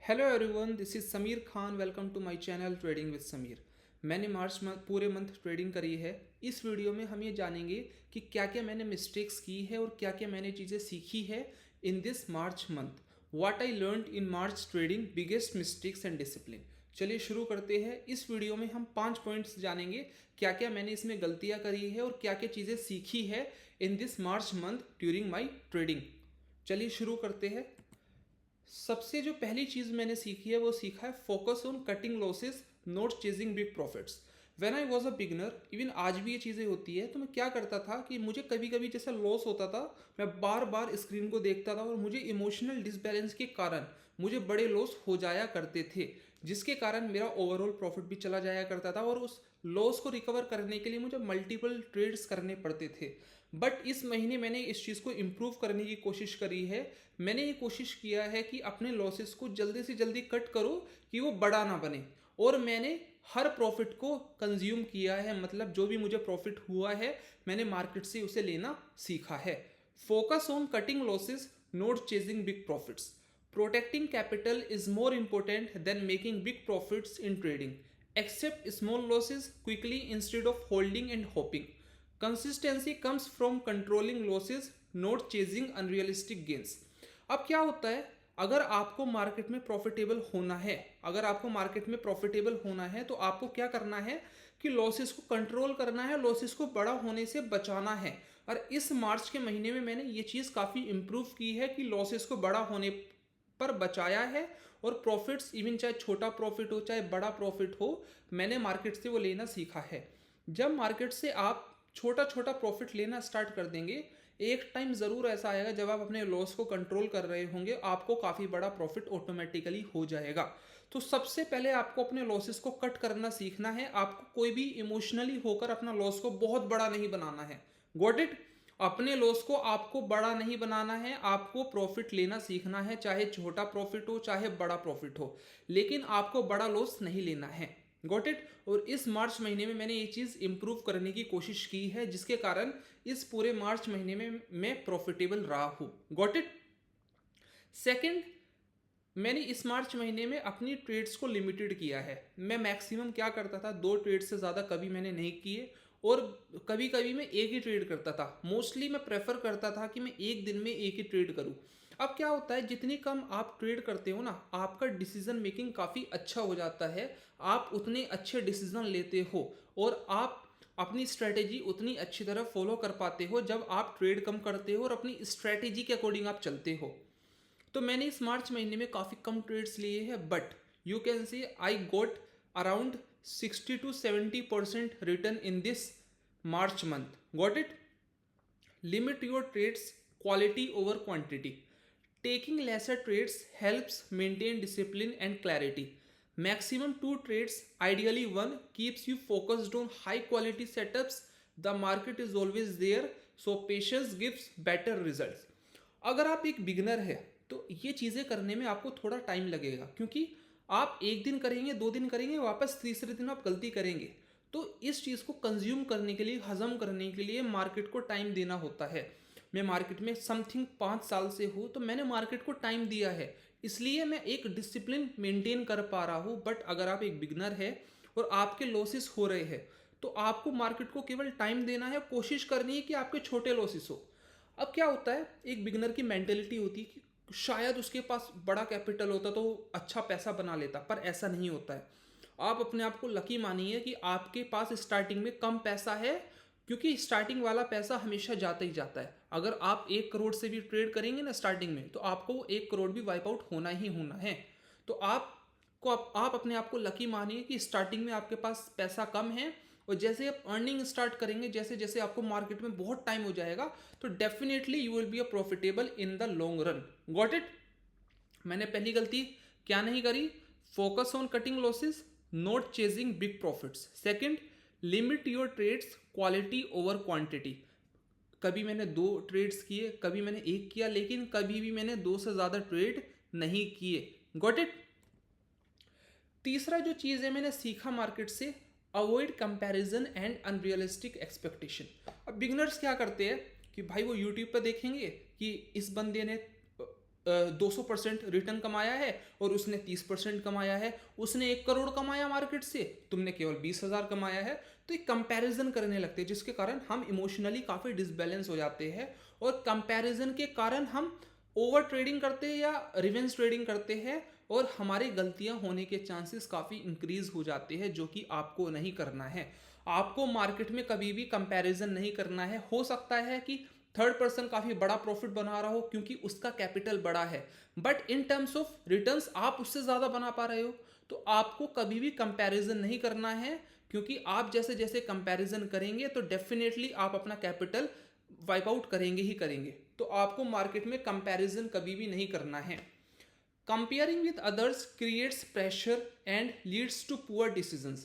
Hello everyone, this is Sameer Khan. Welcome to my channel trading with Sameer. मैंने March month पूरे month trading करी है। इस वीडियो में हम ये जानेंगे कि क्या क्या मैंने मिस्टेक्स की है और क्या क्या मैंने चीज़ें सीखी है इन this March month. What I learned in March trading, biggest mistakes and discipline. चलिए शुरू करते हैं। इस वीडियो में हम 5 पॉइंट्स जानेंगे क्या क्या मैंने इसमें गलतियाँ करी है और क्या क्या चीज़ें सीखी है इन this March month during my trading. चलिए शुरू करते हैं। सबसे जो पहली चीज़ मैंने सीखी है वो सीखा है focus on cutting losses, not chasing big profits. When I was a beginner, even आज भी ये चीज़ें होती है, तो मैं क्या करता था कि मुझे कभी कभी जैसा लॉस होता था, मैं बार बार स्क्रीन को देखता था और मुझे इमोशनल डिसबैलेंस के कारण मुझे बड़े लॉस हो जाया करते थे, जिसके कारण मेरा ओवरऑल प्रॉफिट भी चला जाया करता था और उस लॉस को रिकवर करने के लिए मुझे मल्टीपल ट्रेड्स करने पड़ते थे। बट इस महीने मैंने इस चीज़ को इम्प्रूव करने की कोशिश करी है। मैंने ये कोशिश किया है कि अपने लॉसेस को जल्दी से जल्दी कट करो कि वो बड़ा ना बने, और मैंने हर प्रॉफिट को कंज्यूम किया है। मतलब जो भी मुझे प्रॉफिट हुआ है मैंने मार्केट से उसे लेना सीखा है। Focus on cutting losses, not chasing big profits. Protecting capital is more important than making big profits in trading. Accept small losses quickly instead of holding and hoping. Consistency comes from controlling losses, not chasing unrealistic gains. अब क्या होता है, अगर आपको market में profitable होना है, तो आपको क्या करना है कि लॉसेस को कंट्रोल करना है, लॉसेस को बड़ा होने से बचाना है। और इस मार्च के महीने में मैंने ये चीज़ काफ़ी इम्प्रूव की है कि लॉसेस को बड़ा होने पर बचाया है, और प्रॉफिट्स इवन चाहे छोटा प्रॉफिट हो चाहे बड़ा प्रॉफिट हो, मैंने मार्केट से वो लेना सीखा है। जब मार्केट से आप छोटा छोटा प्रॉफिट लेना स्टार्ट कर देंगे, एक टाइम ज़रूर ऐसा आएगा जब आप अपने लॉस को कंट्रोल कर रहे होंगे, आपको काफ़ी बड़ा प्रॉफिट ऑटोमेटिकली हो जाएगा। तो सबसे पहले आपको अपने लॉसेस को कट करना सीखना है। आपको कोई भी इमोशनली होकर अपना लॉस को बहुत बड़ा नहीं बनाना है। Got it? अपने लॉस को आपको बड़ा नहीं बनाना है, आपको प्रॉफिट लेना सीखना है, चाहे छोटा प्रॉफिट हो चाहे बड़ा प्रॉफिट हो, लेकिन आपको बड़ा लॉस नहीं लेना है। Got it? और इस मार्च महीने में मैंने ये चीज़ इंप्रूव करने की कोशिश की है, जिसके कारण इस पूरे मार्च महीने में मैं प्रॉफिटेबल रहा हूँ। Got it? सेकंड, मैंने इस मार्च महीने में अपनी ट्रेड्स को लिमिटेड किया है। मैं मैक्सिमम क्या करता था, 2 ट्रेड से ज़्यादा कभी मैंने नहीं किए, और कभी कभी मैं एक ही ट्रेड करता था। मोस्टली मैं प्रेफर करता था कि मैं एक दिन में एक ही ट्रेड करूँ। अब क्या होता है, जितनी कम आप ट्रेड करते हो ना, आपका डिसीजन मेकिंग काफ़ी अच्छा हो जाता है, आप उतने अच्छे डिसीजन लेते हो, और आप अपनी स्ट्रैटेजी उतनी अच्छी तरह फॉलो कर पाते हो जब आप ट्रेड कम करते हो और अपनी स्ट्रैटेजी के अकॉर्डिंग आप चलते हो। तो मैंने इस मार्च महीने में काफ़ी कम ट्रेड्स लिए हैं, but you can see I got around 60 to 70% return in this March month. Got it? Limit your trades, quality over quantity. Taking lesser trades helps maintain discipline and clarity. Maximum 2 trades, ideally 1, keeps you focused on high quality setups. The market is always there, so patience gives better results. अगर आप एक beginner है तो ये चीज़ें करने में आपको थोड़ा टाइम लगेगा, क्योंकि आप एक दिन करेंगे, 2 दिन करेंगे, वापस तीसरे दिन आप गलती करेंगे। तो इस चीज़ को कंज्यूम करने के लिए, हजम करने के लिए मार्केट को टाइम देना होता है। मैं मार्केट में समथिंग 5 साल से हूँ, तो मैंने मार्केट को टाइम दिया है, इसलिए मैं एक डिसिप्लिन मेंटेन कर पा रहा हूँ। बट अगर आप एक बिगनर है और आपके लॉसेस हो रहे हैं, तो आपको मार्केट को केवल टाइम देना है, कोशिश करनी है कि आपके छोटे लॉसेस हो। अब क्या होता है, एक बिगनर की मेंटेलिटी होती है कि शायद उसके पास बड़ा कैपिटल होता तो अच्छा पैसा बना लेता, पर ऐसा नहीं होता है। आप अपने आप को लकी मानिए कि आपके पास स्टार्टिंग में कम पैसा है, क्योंकि स्टार्टिंग वाला पैसा हमेशा जाता ही जाता है। अगर आप 1 करोड़ से भी ट्रेड करेंगे ना स्टार्टिंग में, तो आपको 1 करोड़ भी वाइप आउट होना ही होना है। तो आप अपने आप को लकी मानिए कि स्टार्टिंग में आपके पास पैसा कम है, और जैसे आप अर्निंग स्टार्ट करेंगे, जैसे जैसे आपको मार्केट में बहुत टाइम हो जाएगा, तो definitely you will be a profitable in the long run. Got it? मैंने पहली गलती क्या नहीं करी? Focus on cutting losses, not chasing big profits. Second, limit your trades, quality over quantity. कभी मैंने 2 ट्रेड्स किए, कभी मैंने एक किया, लेकिन कभी भी मैंने 2 से ज़्यादा ट्रेड नहीं किए। Got it? तीसरा जो चीज़ है मैंने सीखा मार्केट से, avoid comparison and unrealistic expectation. अब बिगनर्स क्या करते हैं कि भाई वो यूट्यूब पर देखेंगे कि इस बंदे ने 200% रिटर्न कमाया है और उसने 30% कमाया है, उसने 1 करोड़ कमाया मार्केट से, तुमने केवल 20,000 कमाया है। तो एक कंपैरिजन करने लगते हैं जिसके कारण हम इमोशनली काफ़ी डिसबैलेंस हो जाते हैं और कंपैरिजन के कारण हम ओवर ट्रेडिंग करते हैं या रिवेंज ट्रेडिंग करते हैं और हमारी गलतियां होने के चांसेस काफ़ी इंक्रीज हो जाते हैं, जो कि आपको नहीं करना है। आपको मार्केट में कभी भी कंपैरिजन नहीं करना है। हो सकता है कि थर्ड पर्सन काफ़ी बड़ा प्रॉफिट बना रहा हो क्योंकि उसका कैपिटल बड़ा है, but in terms of returns आप उससे ज़्यादा बना पा रहे हो। तो आपको कभी भी कंपैरिजन नहीं करना है, क्योंकि आप जैसे जैसे कंपैरिजन करेंगे तो डेफिनेटली आप अपना कैपिटल वाइप आउट करेंगे ही करेंगे। तो आपको मार्केट में कंपैरिजन कभी भी नहीं करना है। Comparing with others creates pressure and leads to poor decisions.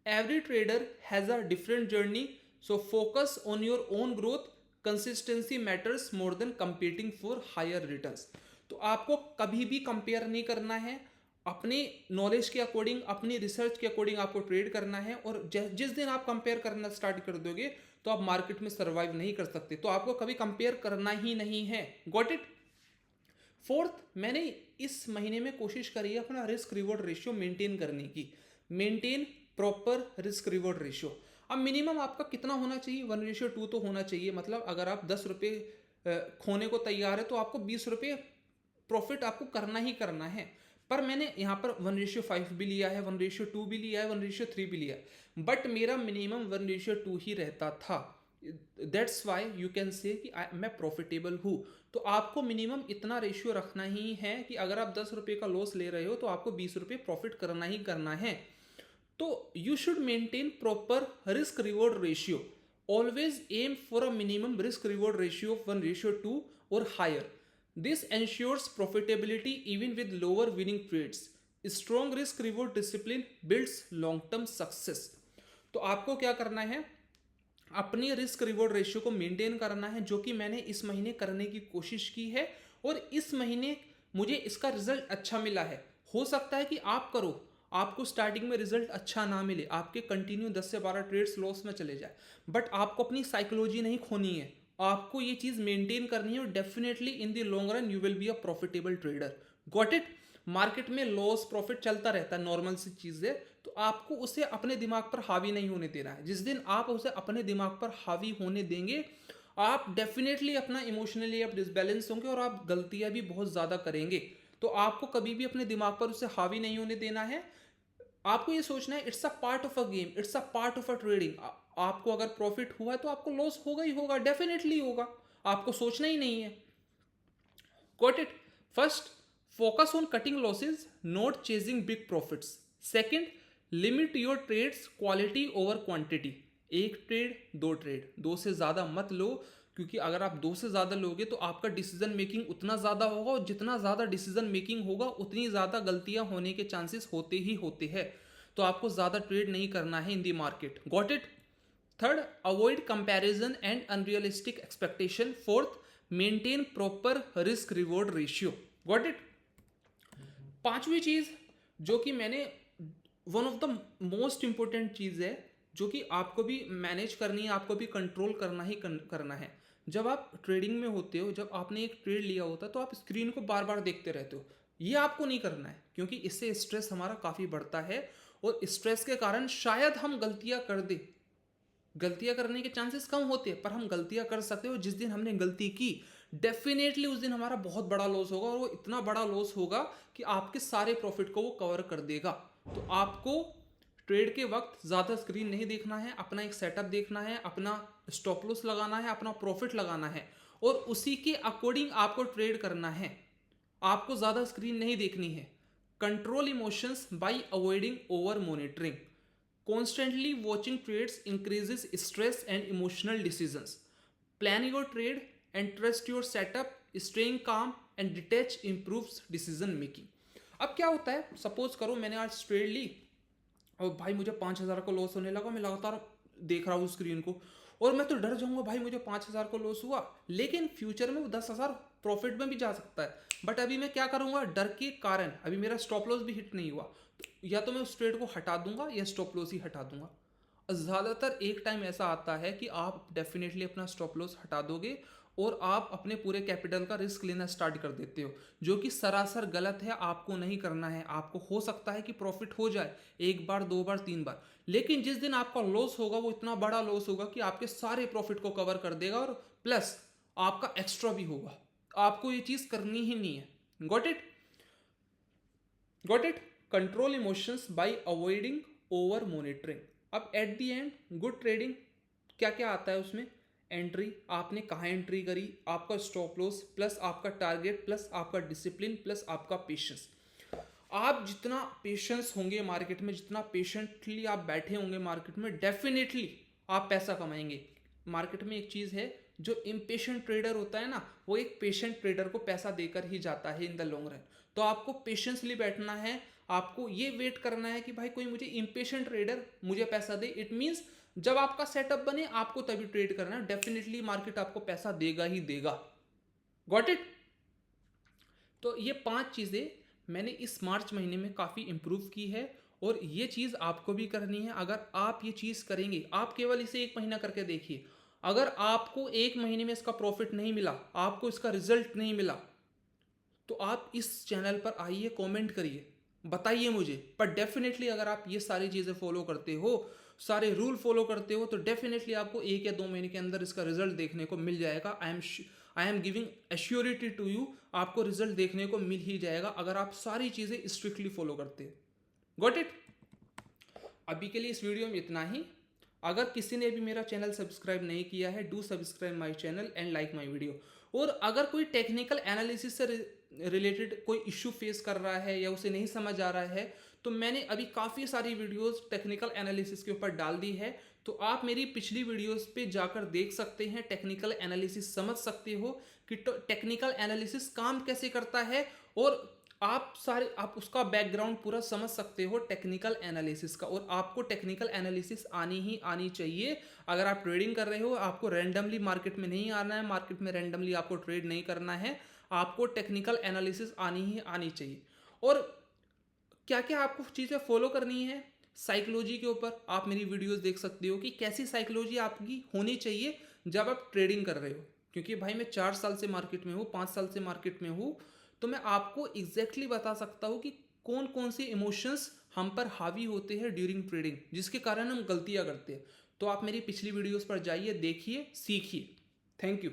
Every trader has a different journey, so focus on your own growth. Consistency matters more than competing for higher returns. तो आपको कभी भी compare नहीं करना है, अपने knowledge के according, अपनी रिसर्च के अकॉर्डिंग आपको ट्रेड करना है। और जिस दिन आप कंपेयर करना स्टार्ट कर दोगे तो आप मार्केट में सर्वाइव नहीं कर सकते। तो आपको कभी कंपेयर करना ही नहीं है। Got it. फोर्थ, मैंने इस महीने में कोशिश करी है अपना रिस्क रिवॉर्ड रेशियो मेंटेन करने की। Maintain proper risk reward ratio. अब मिनिमम आपका कितना होना चाहिए? 1:2 तो होना चाहिए। मतलब अगर आप 10 रुपये खोने को तैयार है तो आपको 20 रुपये प्रॉफिट आपको करना ही करना है। पर मैंने यहाँ पर 1:5 भी लिया है, 1:2 भी लिया है, 1:3 भी लिया है, बट मेरा मिनिमम 1:2 ही रहता था। That's why you can say कि मैं प्रॉफिटेबल हूँ। तो आपको मिनिमम इतना रेशियो रखना ही है कि अगर आप 10 रुपये का लॉस ले रहे हो तो आपको 20 रुपये प्रॉफिट करना ही करना है। तो you should maintain proper risk reward ratio. Always aim for a minimum risk reward ratio of 1:2 और higher. This ensures profitability even with lower winning trades. Strong risk reward discipline builds long term success. तो आपको क्या करना है? अपनी risk reward ratio को maintain करना है, जो कि मैंने इस महीने करने की कोशिश की है और इस महीने मुझे इसका रिजल्ट अच्छा मिला है। हो सकता है कि आप करो, आपको स्टार्टिंग में रिजल्ट अच्छा ना मिले, आपके कंटिन्यू 10 से 12 ट्रेड्स लॉस में चले जाए, बट आपको अपनी साइकोलॉजी नहीं खोनी है। आपको ये चीज़ मेंटेन करनी है और definitely in the long run you will be a profitable trader. Got it. Market में लॉस प्रॉफिट चलता रहता है, नॉर्मल सी चीज़ है। तो आपको उसे अपने दिमाग पर हावी नहीं होने देना है। जिस दिन आप उसे अपने दिमाग पर हावी होने देंगे, आप डेफिनेटली अपना इमोशनली आप डिसबैलेंस होंगे और आप गलतियां भी बहुत ज़्यादा करेंगे। तो आपको कभी भी अपने दिमाग पर उसे हावी नहीं होने देना है। आपको ये सोचना है it's a part of a game, it's a part of a trading. आपको अगर प्रॉफिट हुआ है तो आपको लॉस होगा ही होगा, डेफिनेटली होगा। आपको सोचना ही नहीं है। Got it? First, focus on cutting losses, not chasing big profits. Second, limit your trades quality over quantity. एक ट्रेड, दो ट्रेड, दो से ज़्यादा मत लो, क्योंकि अगर आप दो से ज़्यादा लोगे तो आपका डिसीजन मेकिंग उतना ज़्यादा होगा और जितना ज़्यादा डिसीजन मेकिंग होगा उतनी ज़्यादा गलतियां होने के चांसेस होते ही होते हैं। तो आपको ज़्यादा ट्रेड नहीं करना है in the market. Got it? Third, avoid comparison and unrealistic expectation. Fourth, maintain proper risk reward ratio. Got it? पांचवी चीज जो कि मैंने, one of the most important चीज है जो कि आपको भी मैनेज करनी है, आपको भी कंट्रोल करना ही करना है। जब आप ट्रेडिंग में होते हो, जब आपने एक ट्रेड लिया होता है तो आप स्क्रीन को बार बार देखते रहते हो। ये आपको नहीं करना है, क्योंकि इससे स्ट्रेस हमारा काफ़ी बढ़ता है और स्ट्रेस के कारण शायद हम गलतियां कर दे। गलतियां करने के चांसेस कम होते हैं, पर हम गलतियां कर सकते हो। जिस दिन हमने गलती की, डेफिनेटली उस दिन हमारा बहुत बड़ा लॉस होगा और वो इतना बड़ा लॉस होगा कि आपके सारे प्रॉफिट को वो कवर कर देगा। तो आपको ट्रेड के वक्त ज़्यादा स्क्रीन नहीं देखना है, अपना एक सेटअप देखना है, अपना स्टॉप लॉस लगाना है, अपना प्रॉफिट लगाना है और उसी के अकॉर्डिंग आपको ट्रेड करना है। आपको ज़्यादा स्क्रीन नहीं देखनी है। Control emotions by avoiding over monitoring. Constantly watching trades increases stress and emotional decisions. Plan your trade and trust your setup. Staying calm and detached improves decision making. अब क्या होता है, सपोज करो मैंने आज ट्रेड ली और भाई मुझे 5,000 का लॉस होने लगा। मैं लगातार देख रहा हूँ स्क्रीन को और मैं तो डर जाऊंगा, भाई मुझे 5,000 का लॉस हुआ, लेकिन फ्यूचर में वो 10,000 प्रॉफिट में भी जा सकता है। बट अभी मैं क्या करूंगा, डर के कारण अभी मेरा स्टॉप लॉस भी हिट नहीं हुआ, तो या तो मैं उस ट्रेड को हटा दूंगा या स्टॉप लॉस ही हटा दूंगा। और ज़्यादातर एक टाइम ऐसा आता है कि आप डेफिनेटली अपना स्टॉप लॉस हटा दोगे और आप अपने पूरे कैपिटल का रिस्क लेना स्टार्ट कर देते हो, जो कि सरासर गलत है। आपको नहीं करना है। आपको हो सकता है कि प्रॉफिट हो जाए एक बार, दो बार, तीन बार, लेकिन जिस दिन आपका लॉस होगा वो इतना बड़ा लॉस होगा कि आपके सारे प्रॉफिट को कवर कर देगा और प्लस आपका एक्स्ट्रा भी होगा। आपको ये चीज़ करनी ही नहीं है। Got it? Got it? Control emotions by avoiding over monitoring. अब at the end good trading क्या क्या आता है उसमें? एंट्री, आपने कहाँ एंट्री करी, आपका स्टॉप लॉस, प्लस आपका टारगेट, प्लस आपका डिसिप्लिन, प्लस आपका पेशेंस। आप जितना पेशेंस होंगे मार्केट में, जितना पेशेंटली आप बैठे होंगे मार्केट में, डेफिनेटली आप पैसा कमाएंगे। मार्केट में एक चीज़ है, जो इम्पेशेंट ट्रेडर होता है ना, वो एक पेशेंट ट्रेडर को पैसा देकर ही जाता है इन द लॉन्ग रन। तो आपको पेशेंसली बैठना है। आपको ये वेट करना है कि भाई कोई मुझे इम्पेशेंट ट्रेडर मुझे पैसा दे। इट मीन्स जब आपका सेटअप बने आपको तभी ट्रेड करना है। डेफिनेटली मार्केट आपको पैसा देगा ही देगा। Got it? तो ये 5 चीज़ें मैंने इस मार्च महीने में काफ़ी इम्प्रूव की है, और ये चीज़ आपको भी करनी है। अगर आप ये चीज़ करेंगे, आप केवल इसे 1 महीना करके देखिए। अगर आपको 1 महीने में इसका प्रॉफिट नहीं मिला, आपको इसका रिजल्ट नहीं मिला, तो आप इस चैनल पर आइए, कमेंट करिए, बताइए मुझे। पर डेफिनेटली अगर आप ये सारी चीज़ें फॉलो करते हो, सारे रूल फॉलो करते हो, तो डेफिनेटली आपको 1 या 2 महीने के अंदर इसका रिजल्ट देखने को मिल जाएगा। I am giving assurity to you, आपको रिजल्ट देखने को मिल ही जाएगा अगर आप सारी चीज़ें स्ट्रिक्टली फॉलो करते हैं। Got it? अभी के लिए इस वीडियो में इतना ही। अगर किसी ने भी मेरा चैनल सब्सक्राइब नहीं किया है, do subscribe my channel and like my video. और अगर कोई टेक्निकल एनालिसिस से रिलेटेड कोई इश्यू फेस कर रहा है या उसे नहीं समझ आ रहा है, तो मैंने अभी काफ़ी सारी वीडियोस टेक्निकल एनालिसिस के ऊपर डाल दी है। तो आप मेरी पिछली वीडियोस पे जाकर देख सकते हैं, टेक्निकल एनालिसिस समझ सकते हो कि टेक्निकल एनालिसिस काम कैसे करता है, और आप उसका बैकग्राउंड पूरा समझ सकते हो टेक्निकल एनालिसिस का। और आपको टेक्निकल एनालिसिस आनी ही आनी चाहिए। अगर आप ट्रेडिंग कर रहे हो, आपको रैंडमली मार्केट में नहीं आना है, मार्केट में रैंडमली आपको ट्रेड नहीं करना है, आपको टेक्निकल एनालिसिस आनी ही आनी चाहिए। और क्या क्या आपको चीज़ें फॉलो करनी है साइकोलॉजी के ऊपर, आप मेरी वीडियोस देख सकते हो कि कैसी साइकोलॉजी आपकी होनी चाहिए जब आप ट्रेडिंग कर रहे हो। क्योंकि भाई मैं 4 साल से मार्केट में हूँ, 5 साल से मार्केट में हूँ, तो मैं आपको एग्जैक्टली बता सकता हूँ कि कौन कौन से इमोशंस हम पर हावी होते हैं ड्यूरिंग ट्रेडिंग, जिसके कारण हम गलतियाँ करते हैं। तो आप मेरी पिछली वीडियोस पर जाइए, देखिए, सीखिए। Thank you.